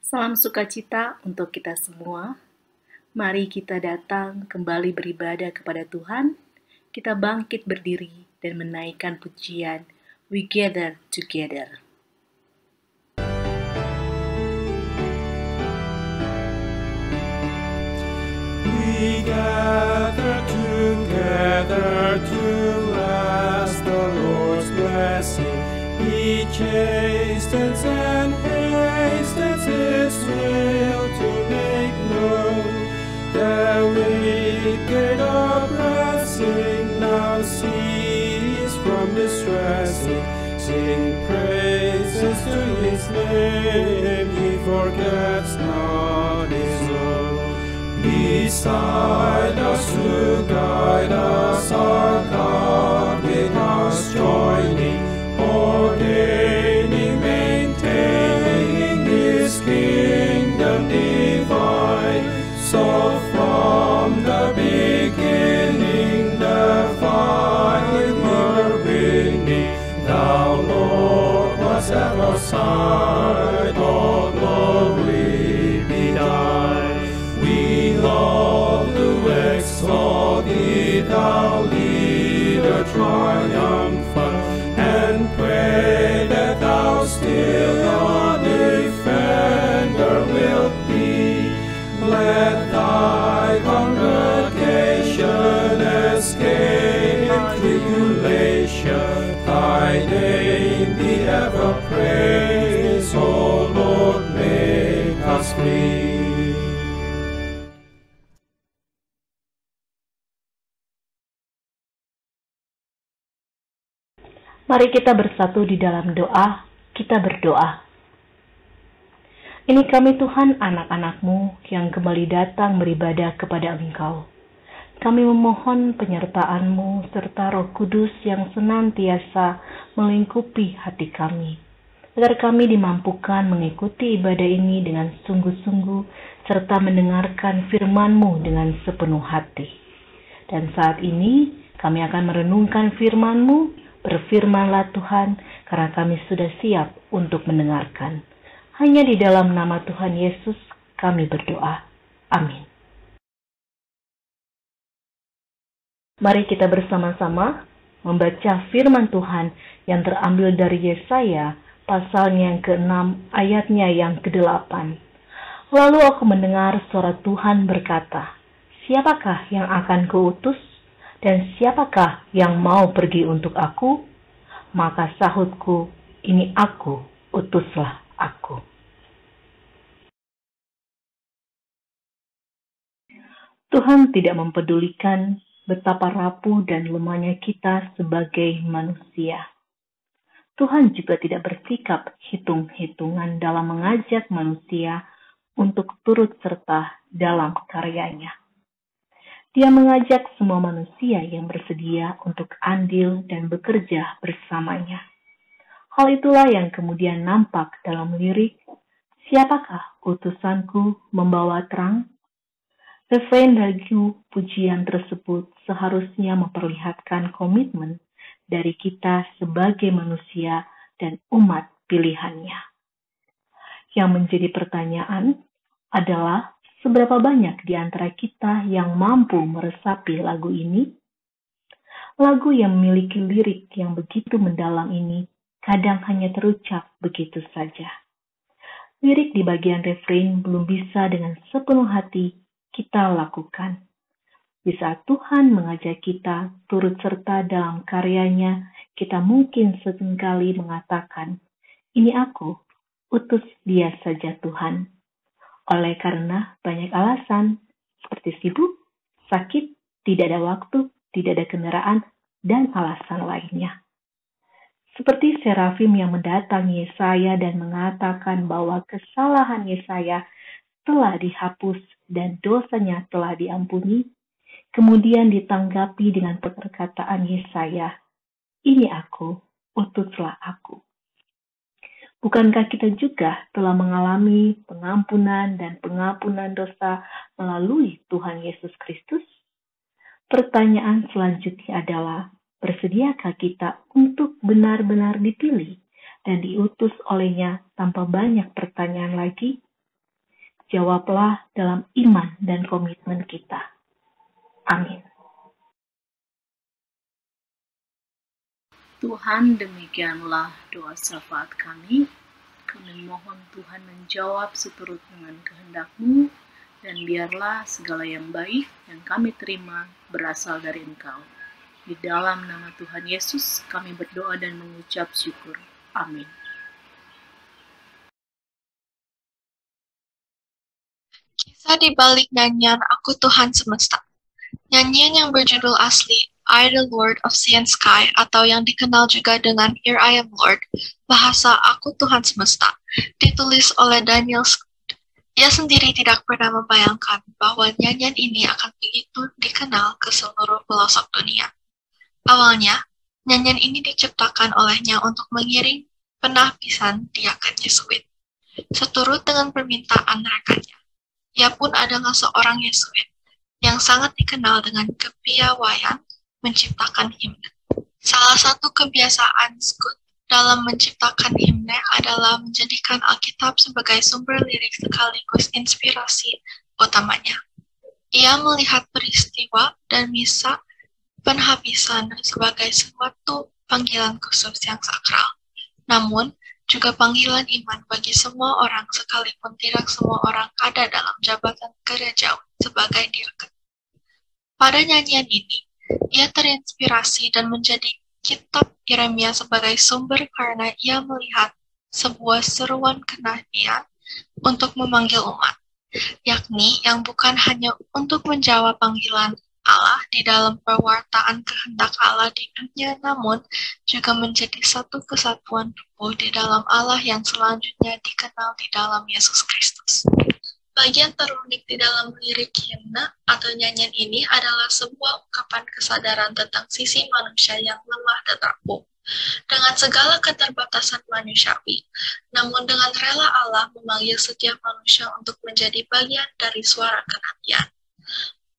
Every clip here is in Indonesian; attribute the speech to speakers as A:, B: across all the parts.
A: Salam sukacita untuk kita semua. Mari kita datang kembali beribadah kepada Tuhan. Kita bangkit berdiri dan menaikkan pujian. We gather together.
B: We gather together to ask the Lord's blessing. He chastens and hastens His will to make known. The wicked oppressing now cease from distressing. Sing praises to His name, He forgets not His own. Beside us to guide us, our God with us joining, ordaining, maintaining His kingdom divine. So from the beginning the fight were winning. Thou, Lord, was at our side, all glory be thine. We love to exalt Thee, Thou leader triumphant, and pray that Thou still our defender wilt be. Let Thy congregation escape tribulation, Thy name be ever praised, O Lord, make us free.
A: Mari kita bersatu di dalam doa, kita berdoa. Ini kami Tuhan, anak-anak-Mu yang kembali datang beribadah kepada Engkau. Kami memohon penyertaan-Mu serta Roh Kudus yang senantiasa melingkupi hati kami, agar kami dimampukan mengikuti ibadah ini dengan sungguh-sungguh serta mendengarkan firman-Mu dengan sepenuh hati. Dan saat ini kami akan merenungkan firman-Mu. Berfirmanlah Tuhan, karena kami sudah siap untuk mendengarkan. Hanya di dalam nama Tuhan Yesus kami berdoa. Amin. Mari kita bersama-sama membaca firman Tuhan yang terambil dari Yesaya, pasalnya yang ke-6, ayatnya yang ke-8. Lalu aku mendengar suara Tuhan berkata, siapakah yang akan kuutus? Dan siapakah yang mau pergi untuk aku? Maka sahutku, ini aku, utuslah aku. Tuhan tidak mempedulikan betapa rapuh dan lemahnya kita sebagai manusia. Tuhan juga tidak bersikap hitung-hitungan dalam mengajak manusia untuk turut serta dalam karyanya. Dia mengajak semua manusia yang bersedia untuk andil dan bekerja bersamanya. Hal itulah yang kemudian nampak dalam lirik, siapakah utusanku membawa terang? Refrain lagu pujian tersebut seharusnya memperlihatkan komitmen dari kita sebagai manusia dan umat pilihannya. Yang menjadi pertanyaan adalah, seberapa banyak di antara kita yang mampu meresapi lagu ini? Lagu yang memiliki lirik yang begitu mendalam ini kadang hanya terucap begitu saja. Lirik di bagian refrain belum bisa dengan sepenuh hati kita lakukan. Di saat Tuhan mengajak kita turut serta dalam karyanya, kita mungkin seringkali mengatakan, ini aku, utus dia saja Tuhan. Oleh karena banyak alasan, seperti sibuk, sakit, tidak ada waktu, tidak ada kendaraan, dan alasan lainnya. Seperti serafim yang mendatangi Yesaya dan mengatakan bahwa kesalahan Yesaya telah dihapus dan dosanya telah diampuni, kemudian ditanggapi dengan perkataan Yesaya, ini aku, utuslah aku. Bukankah kita juga telah mengalami pengampunan dan pengampunan dosa melalui Tuhan Yesus Kristus? Pertanyaan selanjutnya adalah, bersediakah kita untuk benar-benar dipilih dan diutus olehnya tanpa banyak pertanyaan lagi? jawablah dalam iman dan komitmen kita. Amin. Tuhan, demikianlah doa syafaat kami. Kami mohon Tuhan menjawab seturut dengan kehendak-Mu, dan biarlah segala yang baik yang kami terima berasal dari Engkau. Di dalam nama Tuhan Yesus kami berdoa dan mengucap syukur. Amin.
C: Kisah di balik nyanyian Aku Tuhan Semesta. Nyanyian yang berjudul asli I the Lord of Sea and Sky, atau yang dikenal juga dengan Here I Am Lord, bahasa Aku Tuhan Semesta, ditulis oleh Daniel Scott. Ia sendiri tidak pernah membayangkan bahwa nyanyian ini akan begitu dikenal ke seluruh pelosok dunia. Awalnya, nyanyian ini diciptakan olehnya untuk mengiring penapisan diaken Yesuit. Seturut dengan permintaan rekannya, ia pun adalah seorang Yesuit yang sangat dikenal dengan kepiawaian menciptakan himne. Salah satu kebiasaan Scott dalam menciptakan himne adalah menjadikan Alkitab sebagai sumber lirik sekaligus inspirasi utamanya. Ia melihat peristiwa dan misa penghabisan sebagai suatu panggilan khusus yang sakral, namun juga panggilan iman bagi semua orang sekalipun tidak semua orang ada dalam jabatan gerejawi sebagai diaken. Pada nyanyian ini, ia terinspirasi dan menjadi kitab Yeremia sebagai sumber karena ia melihat sebuah seruan kenabian untuk memanggil umat, yakni yang bukan hanya untuk menjawab panggilan Allah di dalam perwartaan kehendak Allah di dunia, namun juga menjadi satu kesatuan tubuh di dalam Allah yang selanjutnya dikenal di dalam Yesus Kristus. Bagian terunik di dalam lirik himne atau nyanyian ini adalah sebuah ungkapan kesadaran tentang sisi manusia yang lemah dan rapuh, dengan segala keterbatasan manusiawi. Namun dengan rela Allah memanggil setiap manusia untuk menjadi bagian dari suara kenabian.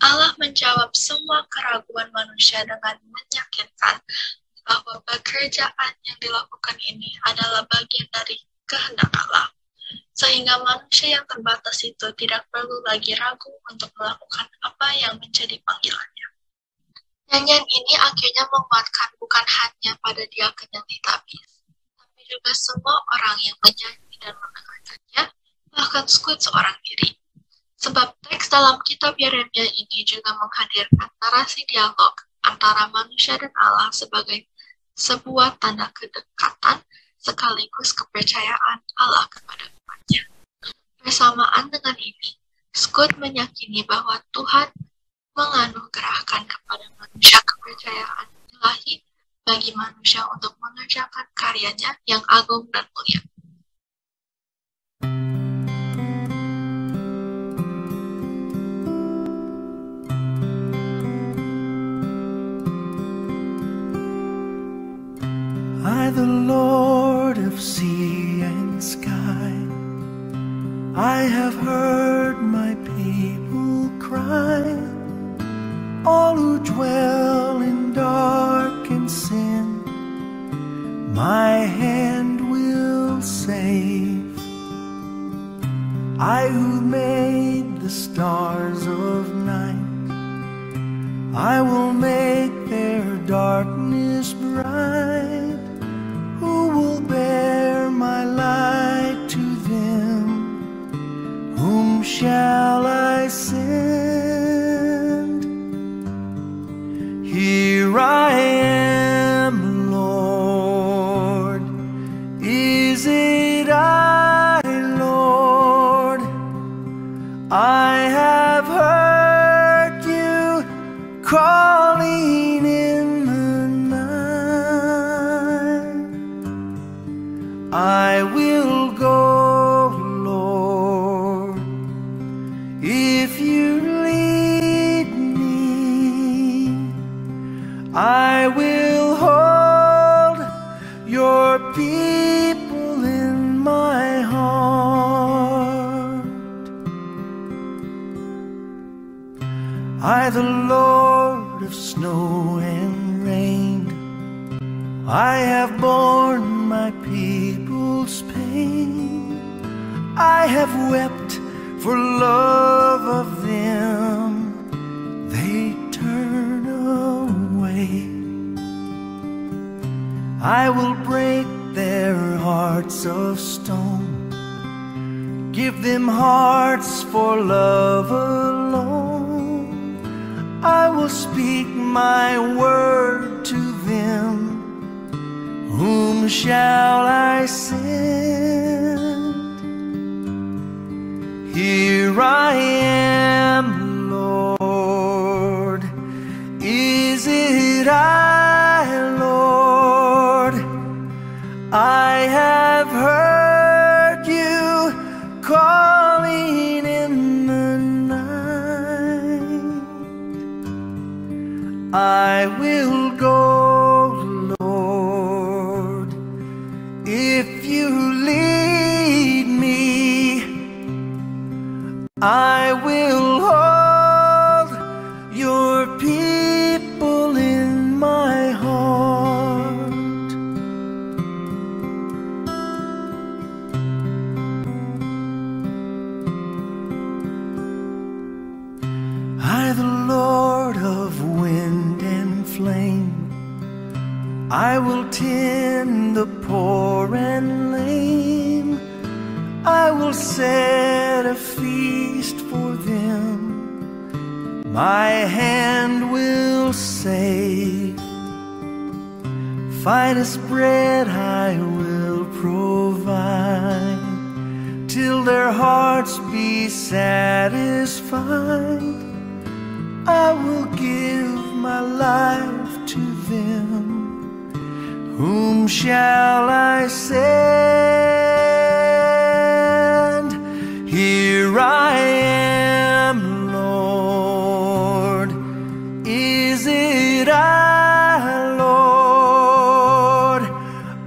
C: Allah menjawab semua keraguan manusia dengan meyakinkan bahwa pekerjaan yang dilakukan ini adalah bagian dari kehendak Allah, sehingga manusia yang terbatas itu tidak perlu lagi ragu untuk melakukan apa yang menjadi panggilannya. Nyanyian ini akhirnya menguatkan bukan hanya pada diaken yang ditapis, tapi juga semua orang yang menyanyi dan mendengarkannya, bahkan Scott seorang diri. Sebab teks dalam kitab Yeremia ini juga menghadirkan narasi dialog antara manusia dan Allah sebagai sebuah tanda kedekatan sekaligus kepercayaan Allah kepada umatnya. Bersamaan dengan ini, Scott meyakini bahwa Tuhan menganugerahkan kepada manusia kepercayaan ilahi bagi manusia untuk mengerjakan karyanya yang agung dan mulia.
D: I, the Lord of sea and sky, I have heard my people cry, all who dwell in dark and sin, my hand will save. I who made the stars of night, I will make their darkness bright. Who will bear my light to them? Whom shall I send? Here I am, Lord. Is it I, Lord? I have heard you calling in the night. I will go, Lord, if you lead me. I will hold your people in my heart. I, the Lord of snow and rain, I have borne my people's pain. I have wept For love of them, they turn away. I will break their hearts of stone, give them hearts for love alone. I will speak my word to them. Whom shall I send? Here I am, Lord. Is it I, Lord? I have heard you calling in the night. I will go, Lord, if you lead me. I will hold your people in my heart. I, the Lord of wind and flame, I will tend the poor and lame. I will set a feast for them. My hand will save. Finest bread I will provide, till their hearts be satisfied. I will give my life to them. Whom shall I send? Here I am, Lord. Is it I, Lord?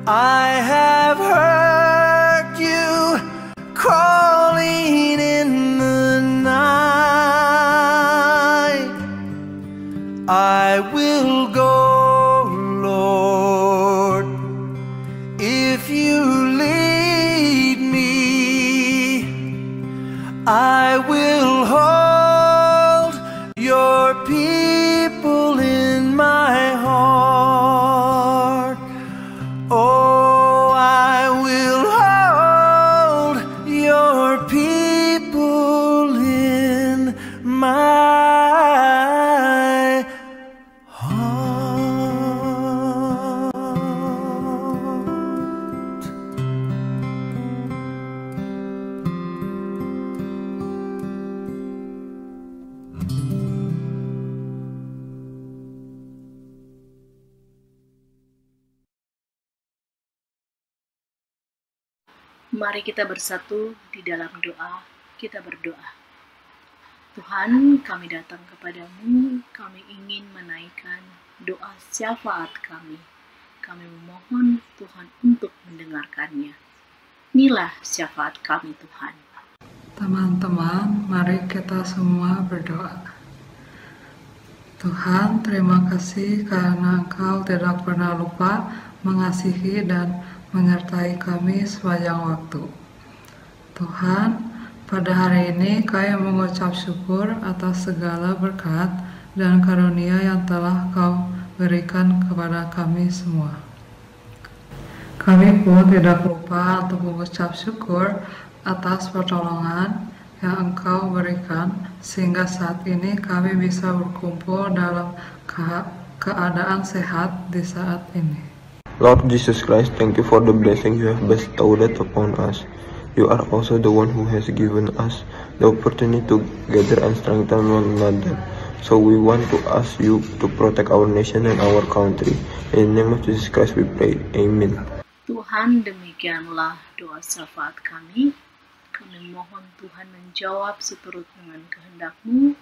D: I have heard you calling in the night. I will go, Lord, if you lead me. I will hold your people in my heart. Oh, I will hold your people in my heart.
A: Mari kita bersatu di dalam doa. Kita berdoa. Tuhan, kami datang kepadamu. Kami ingin menaikkan doa syafaat kami. Kami memohon Tuhan untuk mendengarkannya. Inilah syafaat kami, Tuhan.
E: Teman-teman, mari kita semua berdoa. Tuhan, terima kasih karena Engkau tidak pernah lupa mengasihi dan menyertai kami sepanjang waktu. Tuhan, pada hari ini kami mengucap syukur atas segala berkat dan karunia yang telah Kau berikan kepada kami semua. Kami pun tidak lupa untuk mengucap syukur atas pertolongan yang Engkau berikan sehingga saat ini kami bisa berkumpul dalam keadaan sehat di saat ini.
F: Lord Jesus Christ, thank you for the blessing you have bestowed upon us. You are also the one who has given us the opportunity to gather and strengthen one another. So we want to ask you to protect our nation and our country. In the name of Jesus Christ we pray. Amen.
A: Tuhan, demikianlah doa syafaat kami. Kami mohon Tuhan menjawab seturut dengan kehendak-Mu,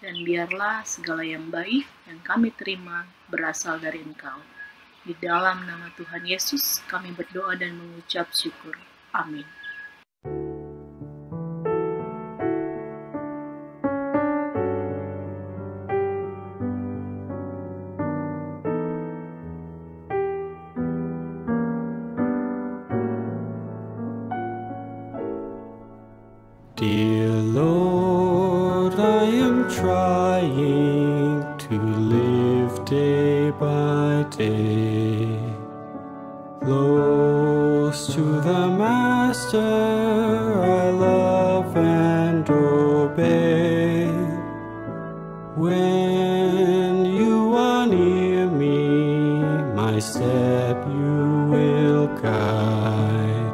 A: dan biarlah segala yang baik yang kami terima berasal dari Engkau. Di dalam nama Tuhan Yesus, kami berdoa dan mengucap syukur. Amin.
B: Dear Lord, I am trying to live day by day, close to the Master I love and obey. When you are near me, my step you will guide.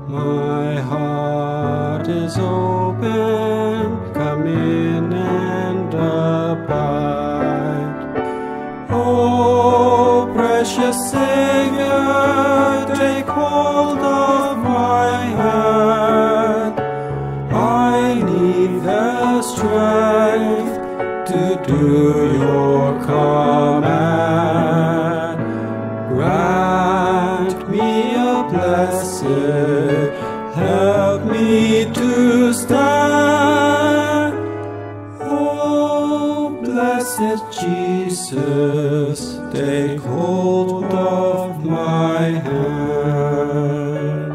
B: My heart is open, come in and abide. Oh, precious Savior, take hold of my hand. I need the strength to do your command. Grant me a blessing, help me to stand. Oh, blessed Jesus, take hold of my hand.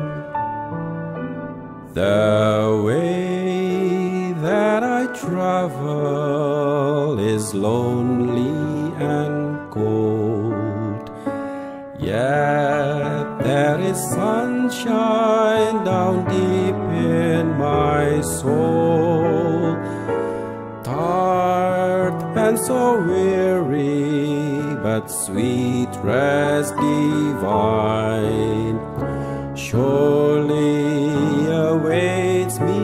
B: The way that I travel is lonely and cold, yet there is sunshine down deep in my soul. Tired and so weary, but sweet rest divine surely awaits me,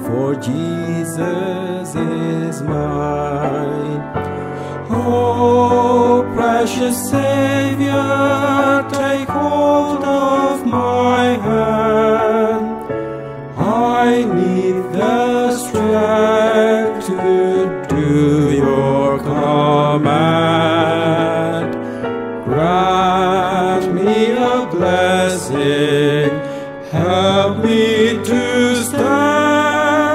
B: for Jesus is mine. Oh, precious Savior, take hold of my hand. I need the strength to do your command. Grant me a blessing, help me to stand.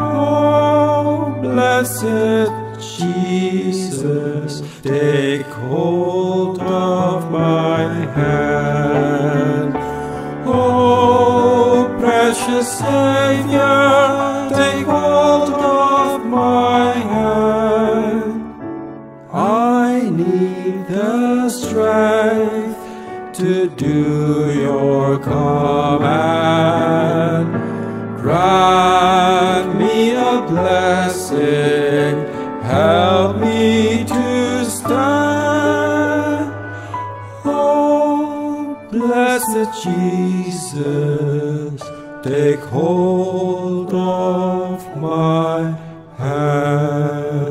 B: Oh, blessed Jesus, take hold of my hand. Oh, precious Savior, take hold of my hand. I need the strength to do your command. Grant me a blessing, help me to stand. Oh, blessed Jesus, take hold of my hand.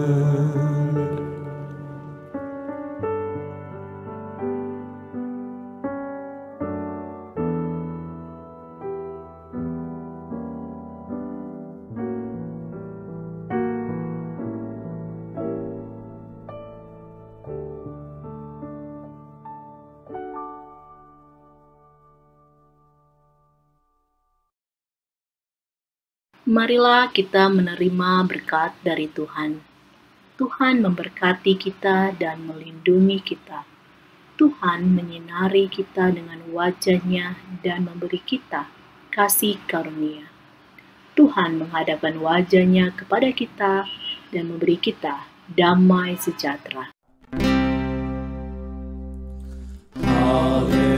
A: Marilah kita menerima berkat dari Tuhan. Tuhan memberkati kita dan melindungi kita. Tuhan menyinari kita dengan wajah-Nya dan memberi kita kasih karunia. Tuhan menghadapkan wajah-Nya kepada kita dan memberi kita damai sejahtera.
B: Hallelujah.